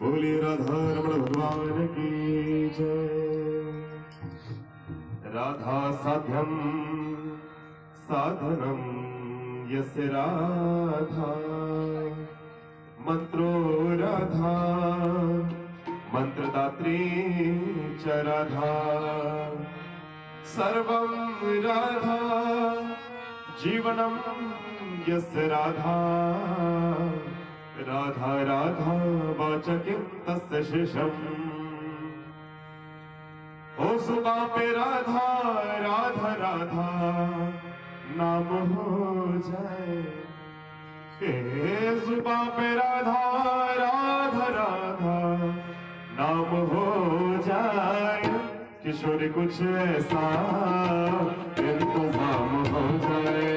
बोलिए राधा रमण भगवान की जय। राधा साध्यम साधनम यस्य राधा, मंत्रो राधा मंत्रदात्री च राधा, सर्वं राधा जीवनम यस्य राधा, राधा राधा वाचकिं तस्य शेषम्। ओ सुबह पे राधा राधा राधा नाम हो जाए, जुबां पे राधा राधा राधा नाम हो जाए, किशोरी कुछ ऐसा इंतजाम हो जाए,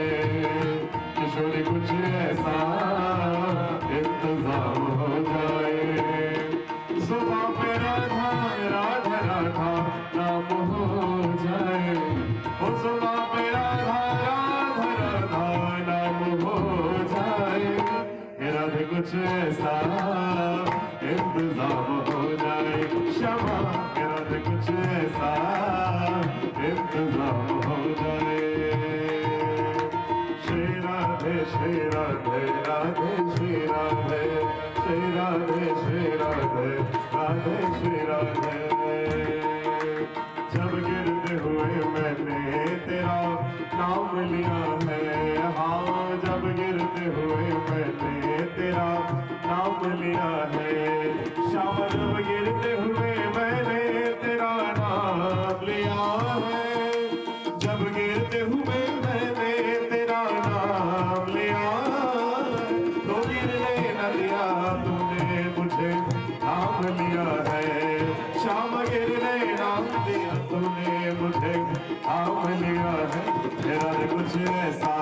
किशोरी कुछ ऐसा इंतजाम हो जाए। जुबां पे राधा राधा राधा नाम हो जाए, ओ जुबां पे राधा राधा राधा नाम हो जाए, राधे कुछ ऐसा इंतजाम हो जाए, क्षमा राधे कुछ ऐसा इंतजाम हो जाए। श्री राधे श्री राधे राधे श्री राधे, श्री राधे श्री राधे राधे श्री राधे। जब गिरते हुए मैंने तेरा नाम लिया है, हाँ जब गिरते हुए मैंने तेरा नाम लिया है, शाम जब गिरते हुए मैंने तेरा नाम लिया है, जब गिरते हुए मैंने तेरा नाम लिया, तो गिरने न दिया तूने मुझे नाम लिया है, शाम गिरने नाम दिया तूने मुझे नाम लिया है, तेरा कुछ ऐसा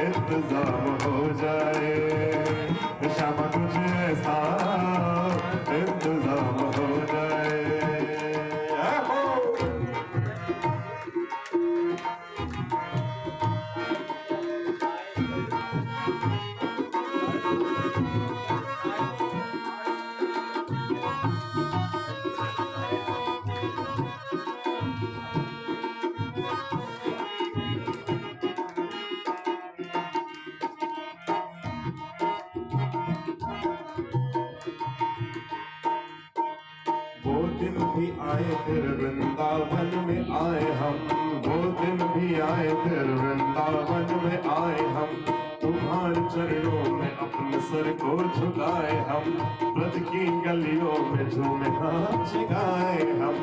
इंतजाम हो जाए, शाम कुछ ऐसा इंतजाम हो जाए। वो दिन भी आए फिर वृंदावन में आए हम, वो दिन भी आए फिर वृंदावन में आए हम, तुम्हारे चरणों में अपने सर को झुकाए हम, ब्रज की गलियों में झूमे नाचे गाए हम,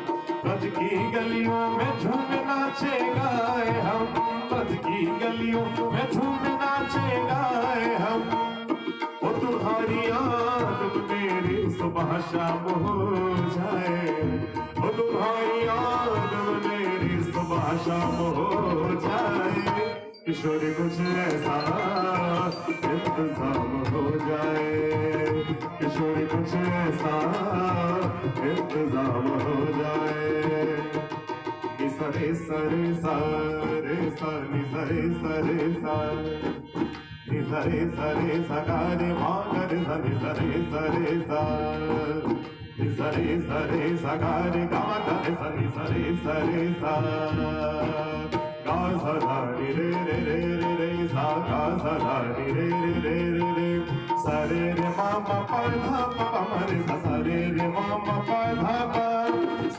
ब्रज की गलियों में झूमे नाचे गाए हम, ब्रज की गलियों में झूमे नाचे गाए हम। वो तुम्हारी याद मेरी सुबह शाम हो जाए, वो तुम्हारी याद मेरी सुबह शाम हो जाए, किशोरी कुछ ऐसा इंतजाम हो जाए, किशोरी कुछ ऐसा इंतजाम हो जाए। निसरे सरे सारे सा निसरे सरे सा, निसरे सरे सगारे मागर सरे सरे सरे सा, निसरे सरे सगारे गागर सरे सरे सरे सा, गा सदा रे रे रे रे रे सा, गा सदा रे रे रे रे रे, सरे रे मामा पा धा पा मरे सा, सरे रे मामा पा धा पा,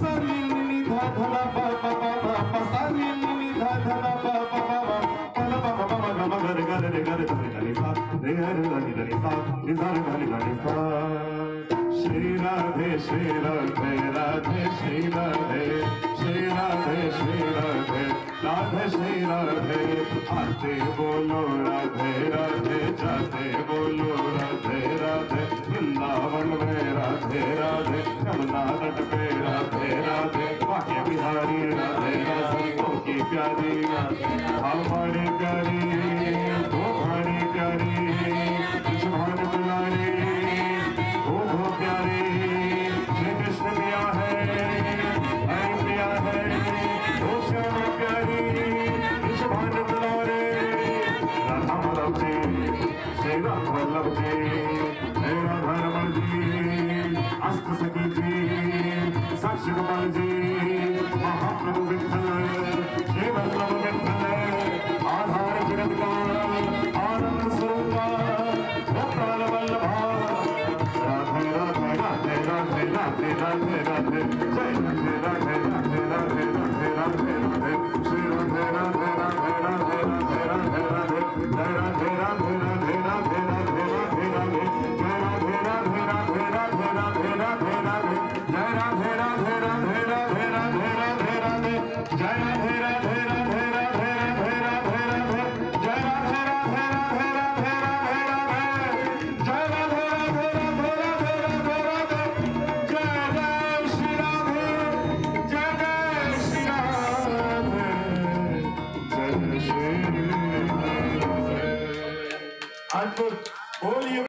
सरी नी धा धा पा पा पा पा, सरी नी धा धा पा पा पा, गरे गरे गरे धनी सा, रे हरे धनी सा, निजार धनी सा। श्री राधे श्री राधे राधे श्री राधे, श्री राधे श्री राधे राधे श्री राधे, आते बोलो राधे राधे, जाते बोलो राधे राधे, वृंदावन में राधे राधे, यमुना तट पे राधे राधे, वाक्य बिहारी राधे राधे, की प्यारी हमारी प्यारी, तुम्हारी प्यारी, शुभान दुलारी, ओ प्यारी, श्री कृष्ण प्रिया है, हरि प्रिया है, ओ श्याम प्यारी, शुभान दुलारे, राधा माधव जी, श्री राम वल्लभ जी। राधे राधे राधे जय राधे राधे राधे राधे राधे राधे